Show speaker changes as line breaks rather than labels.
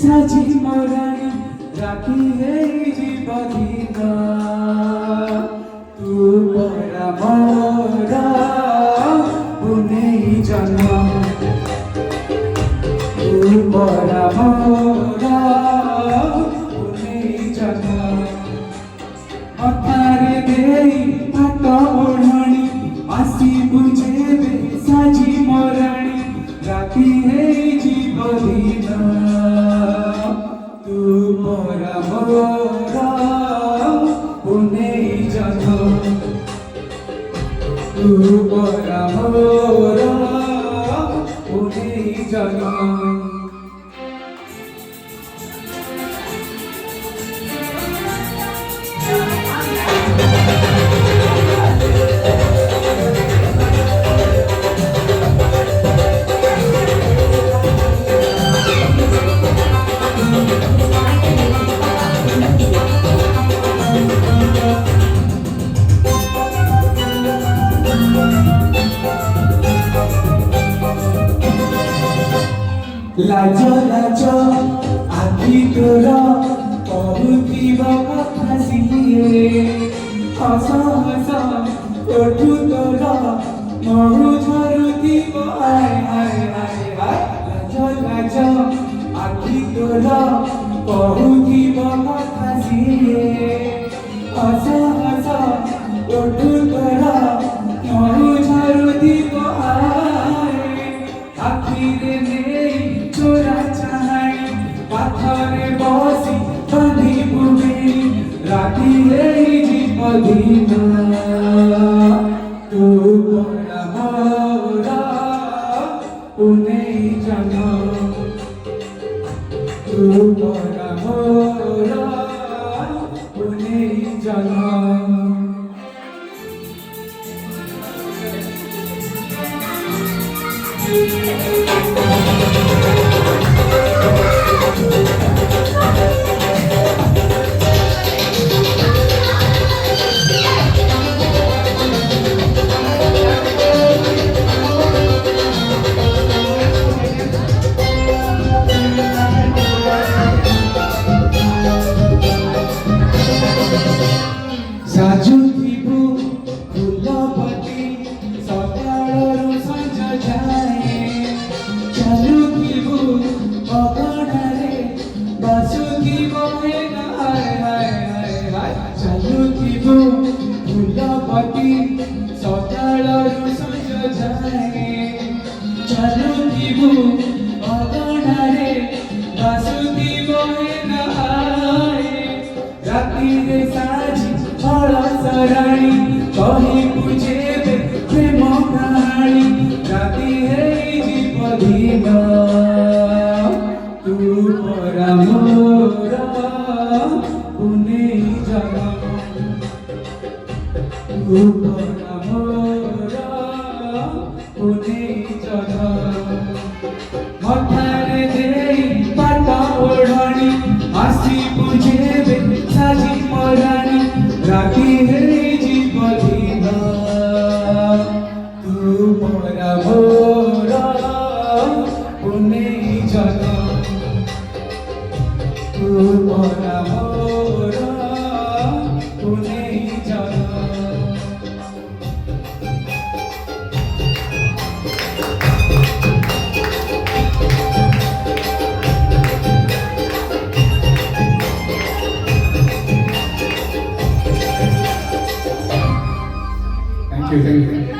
সাজি মরানি রাখি এই জীবদিন তু পরা মোরা পুনেই জন তু পরা মোরা পুনেই জন অথারে দেই হাত ওঢ়ানি আসি বুঝেবে সাজি মরানি রাখি এই জীবদিন তু মোরা মোরা পুনেই জন তু মোরা মোরা পুনেই জন লাজ লাজ আখি তোর কহুথিব কথা সিয়ে হস হস ওঠু তোর মহু ঝরুথিব আয় আয় আয় আয় লাজ লাজ আখি তোর কহুথিব কথা সিয়ে হস হস ওঠু তোর মহু ঝরুথিব আয় আখিরে নেই চোরা চাহাই পাথরে বসি বাঁধি বুবে রাখি এই জীবদিন তু মোরা মোরা পুনেই জন তু মোরা মোরা পুনেই জন সাজুথিবু ফুলপতি সকাଳରୁ ସଞ୍ଜ ଯାଏ ଚାଲୁଥିବୁ ଅଗଣାରେ ବସୁଥିବ ହାୟ ହାୟ ହାୟ ହାୟ ଚାଲୁଥିବୁ ଫୁଲପତି ସକାଳରୁ ସଞ୍ଜ ଯାଏ ଚାଲୁଥିବୁ ଅଗଣାରେ ବସୁଥିବ ହାୟ ରାତିରେ ସାଜି সরানি কহি বুঝেবে প্রেম কাহানি রাতি এই জীবদিন তু মোরা মোরা পুনেই জন তু মোরা মোরা পুনেই জন মথারে দেই পাট ওঢ়ানি আসি বুঝেবে সাজি মরানি রাখি এই জীবদিন তু মোরা মোরা পুনেই জন তু মোরা মোরা পুনেই জন Thank you.